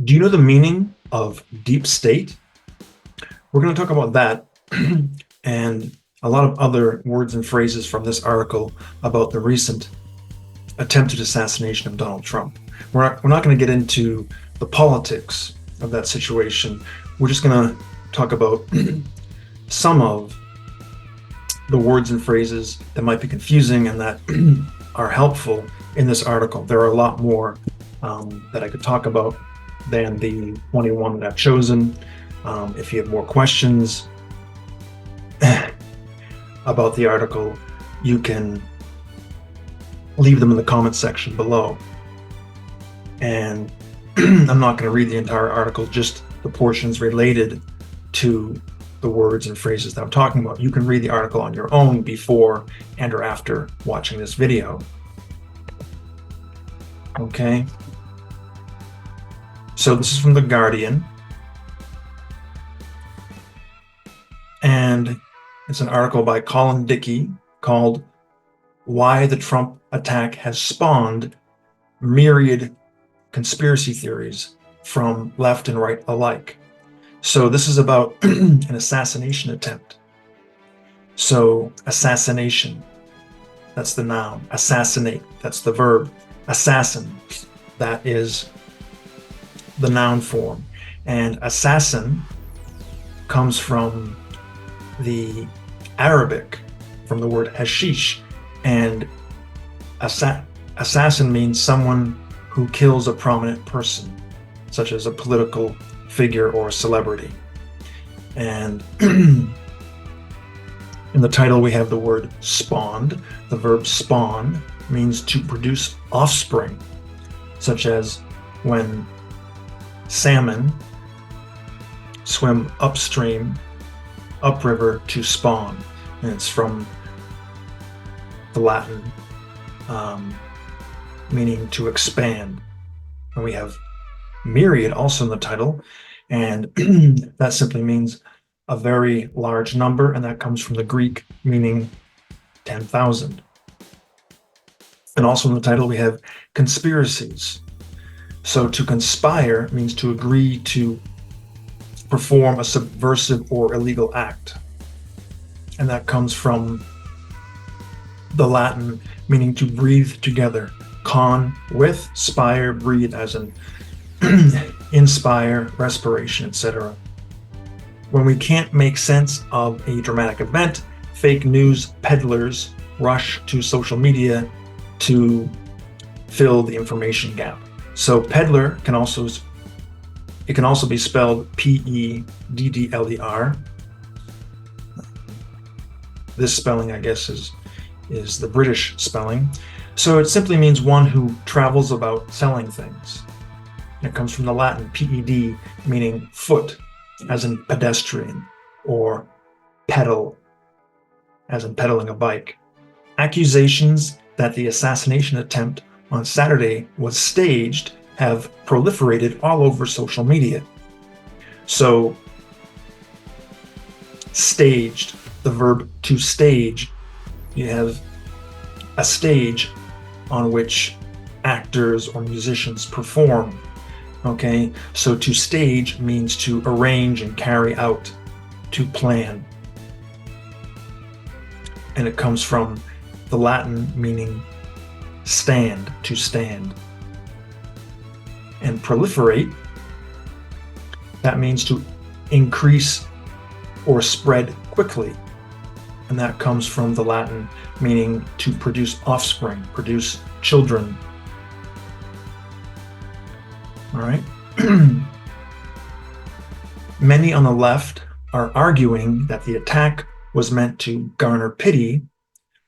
Do you know the meaning of deep state? We're going to talk about that and a lot of other words and phrases from this article about the recent attempted assassination of Donald Trump. We're not going to get into the politics of that situation. We're just going to talk about some of the words and phrases that might be confusing and that are helpful in this article. There are a lot more that I could talk about than the 21 that I've chosen. If you have more questions about the article, you can leave them in the comment section below. And I'm not going to read the entire article, just the portions related to the words and phrases that I'm talking about. You can read the article on your own before and or after watching this video. Okay. So this is from The Guardian. And it's an article by Colin Dickey called "Why the Trump Attack Has Spawned Myriad Conspiracy Theories from Left and Right Alike." So this is about an assassination attempt. So assassination, that's the noun. Assassinate, that's the verb. Assassin, that is the noun form. And assassin comes from the Arabic, from the word hashish. And assassin means someone who kills a prominent person, such as a political figure or a celebrity. And in the title we have the word spawned. The verb spawn means to produce offspring, such as when salmon swim upstream, upriver to spawn. And it's from the Latin meaning to expand. And we have myriad also in the title, and that simply means a very large number, and that comes from the Greek meaning 10,000. And also in the title we have conspiracies. So to conspire means to agree to perform a subversive or illegal act, and that comes from the Latin meaning to breathe together. Con, with, spire, breathe, as in inspire, respiration, etc. When we can't make sense of a dramatic event, fake news peddlers rush to social media to fill the information gap. So peddler can also be spelled P-E-D-D-L-E-R. This spelling, I guess, is the British spelling. So it simply means one who travels about selling things. It comes from the Latin peded, meaning foot, as in pedestrian, or pedal, as in pedaling a bike. Accusations that the assassination attempt on Saturday was staged have proliferated all over social media. So, staged, the verb to stage, you have a stage on which actors or musicians perform. Okay, so to stage means to arrange and carry out, to plan. And it comes from the Latin meaning stand, to stand. And proliferate, that means to increase or spread quickly. And that comes from the Latin meaning to produce offspring, produce children. All right. Many on the left are arguing that the attack was meant to garner pity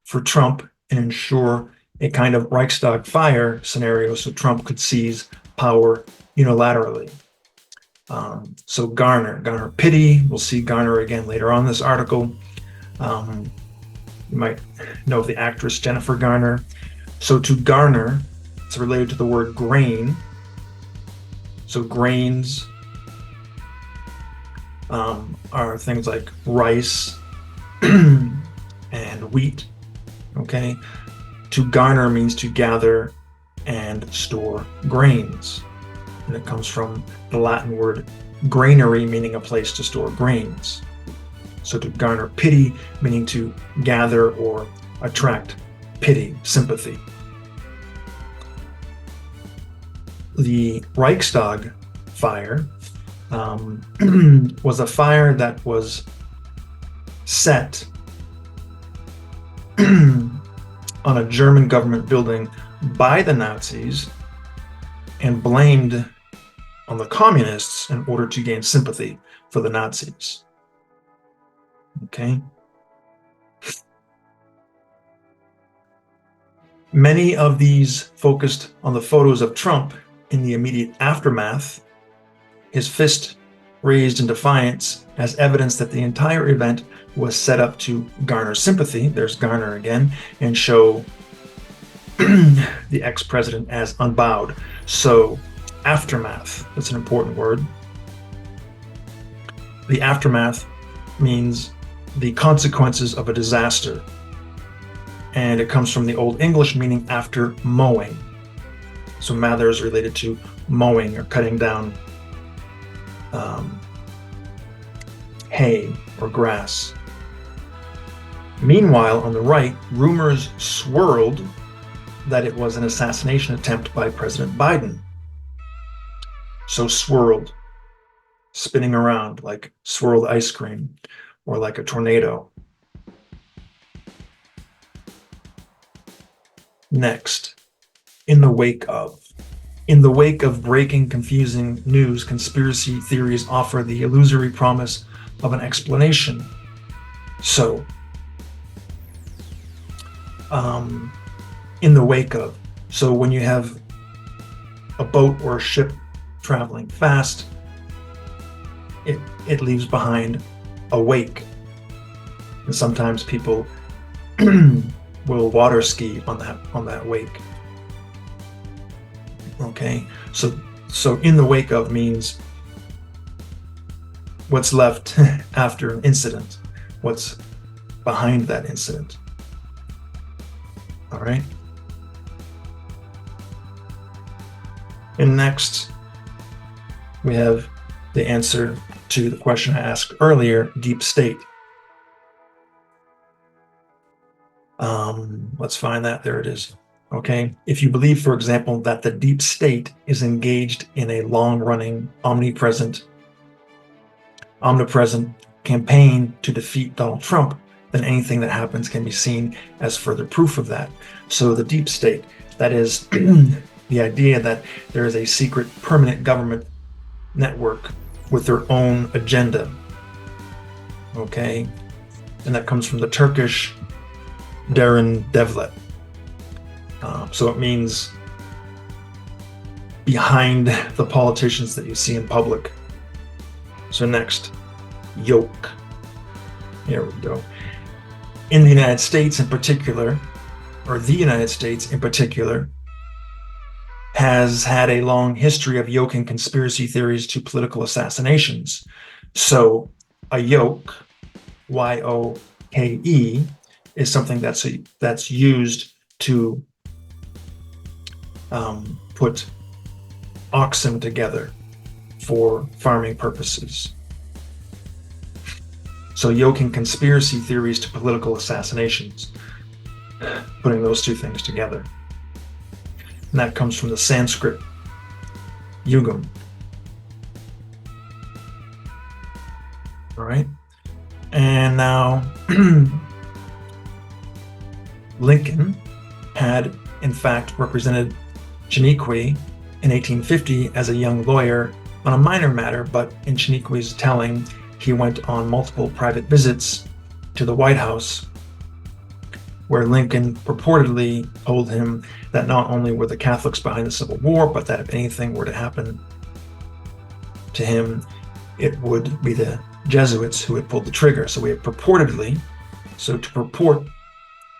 for Trump and ensure a kind of Reichstag fire scenario so Trump could seize power unilaterally. So garner pity. We'll see garner again later on in this article. You might know of the actress Jennifer Garner. So to garner, it's related to the word grain. So grains are things like rice and wheat. Okay, to garner means to gather and store grains. and it comes from the Latin word granary, meaning a place to store grains. So to garner pity, meaning to gather or attract pity, sympathy. The Reichstag fire was a fire that was set on a German government building by the Nazis and blamed on the communists in order to gain sympathy for the Nazis. Okay. Many of these focused on the photos of Trump in the immediate aftermath, his fist raised in defiance as evidence that the entire event was set up to garner sympathy, there's garner again, and show the ex-president as unbowed. So aftermath, that's an important word. The aftermath means the consequences of a disaster. And it comes from the Old English meaning after mowing. So mather is related to mowing or cutting down hay or grass. Meanwhile, on the right, rumors swirled that it was an assassination attempt by President Biden. So swirled, spinning around like swirled ice cream or like a tornado. Next, in the wake of. In the wake of breaking, confusing news, conspiracy theories offer the illusory promise of an explanation. So, in the wake of. So when you have a boat or a ship traveling fast, it leaves behind a wake. And sometimes people will water ski on that wake. Okay, so in the wake of means what's left after an incident, what's behind that incident. All right. And next, we have the answer to the question I asked earlier, deep state. Let's find that. There it is. Okay. If you believe, for example, that the deep state is engaged in a long-running, omnipresent campaign to defeat Donald Trump, then anything that happens can be seen as further proof of that. So the deep state, that is the idea that there is a secret permanent government network with their own agenda. Okay. And that comes from the Turkish Derin Devlet. So it means behind the politicians that you see in public. So next, yoke. Here we go. In the United States in particular, or the United States in particular, has had a long history of yoking conspiracy theories to political assassinations. So a yoke, Y-O-K-E, is something that's used to put oxen together for farming purposes. So yoking conspiracy theories to political assassinations, putting those two things together. And that comes from the Sanskrit yugam. All right. And now Lincoln had, in fact, represented Chiniquy in 1850 as a young lawyer on a minor matter, but in Chiniquy's telling, he went on multiple private visits to the White House, where Lincoln purportedly told him that not only were the Catholics behind the Civil War, but that if anything were to happen to him, it would be the Jesuits who had pulled the trigger. So we have purportedly, so to purport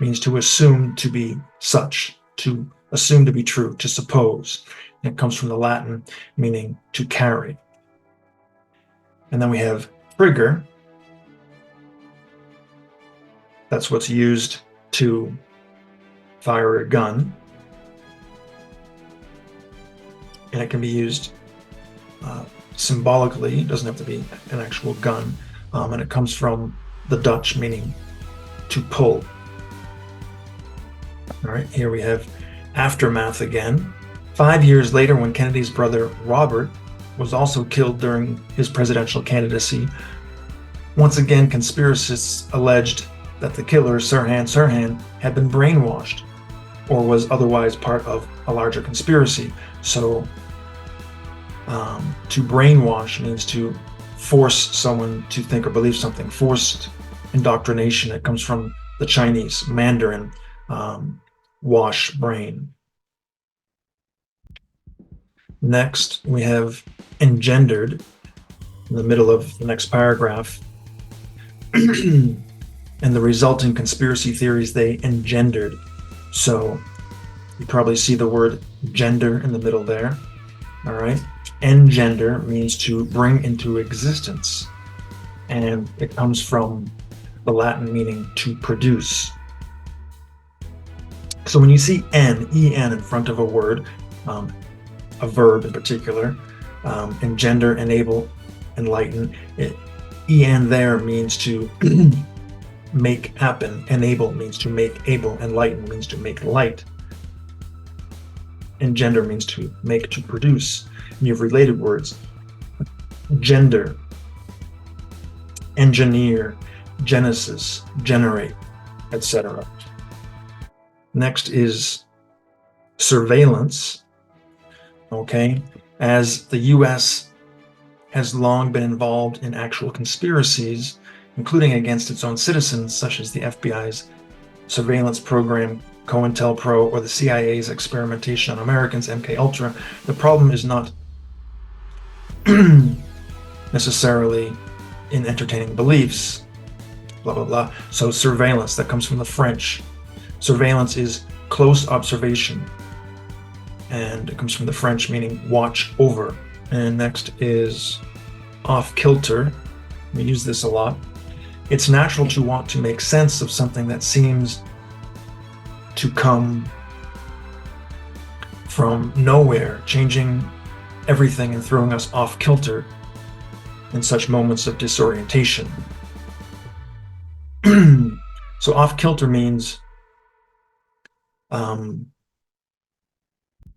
means to assume to be such, to assume to be true, to suppose. And it comes from the Latin meaning to carry. And then we have trigger. That's what's used to fire a gun. And it can be used symbolically. It doesn't have to be an actual gun. And it comes from the Dutch, meaning to pull. All right, here we have aftermath again. 5 years later, when Kennedy's brother Robert was also killed during his presidential candidacy, once again, conspiracists alleged that the killer, Sirhan, had been brainwashed or was otherwise part of a larger conspiracy. So, to brainwash means to force someone to think or believe something. Forced indoctrination. It comes from the Chinese, Mandarin, wash, brain. Next, we have engendered in the middle of the next paragraph. And the resulting conspiracy theories they engendered. So you probably see the word gender in the middle there. All right. Engender means to bring into existence. And it comes from the Latin meaning to produce. So when you see en in front of a word, a verb in particular, engender, enable, enlighten, en there means to make happen. Enable means to make able. Enlighten means to make light. Engender means to make, to produce. And you have related words. Gender, engineer, genesis, generate, etc. Next is surveillance. Okay, as the U.S. has long been involved in actual conspiracies, including against its own citizens, such as the FBI's surveillance program, COINTELPRO, or the CIA's experimentation on Americans, MKUltra. The problem is not necessarily in entertaining beliefs, blah, blah, blah. So surveillance, that comes from the French. Surveillance is close observation, and it comes from the French meaning watch over. And next is off-kilter. We use this a lot. It's natural to want to make sense of something that seems to come from nowhere, changing everything and throwing us off kilter in such moments of disorientation. So off kilter means,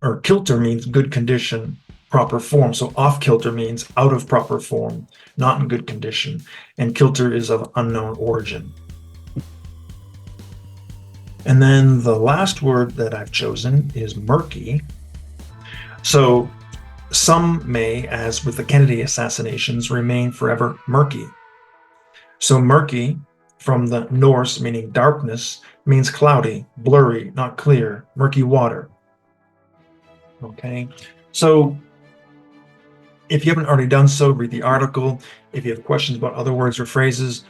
or kilter means good condition, proper form. So off kilter means out of proper form, not in good condition, and kilter is of unknown origin. And then the last word that I've chosen is murky. So some may, as with the Kennedy assassinations, remain forever murky. So murky, from the Norse meaning darkness, means cloudy, blurry, not clear, murky water. Okay, so if you haven't already done so, read the article. If you have questions about other words or phrases,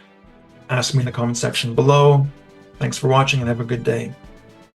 ask me in the comment section below. Thanks for watching and have a good day.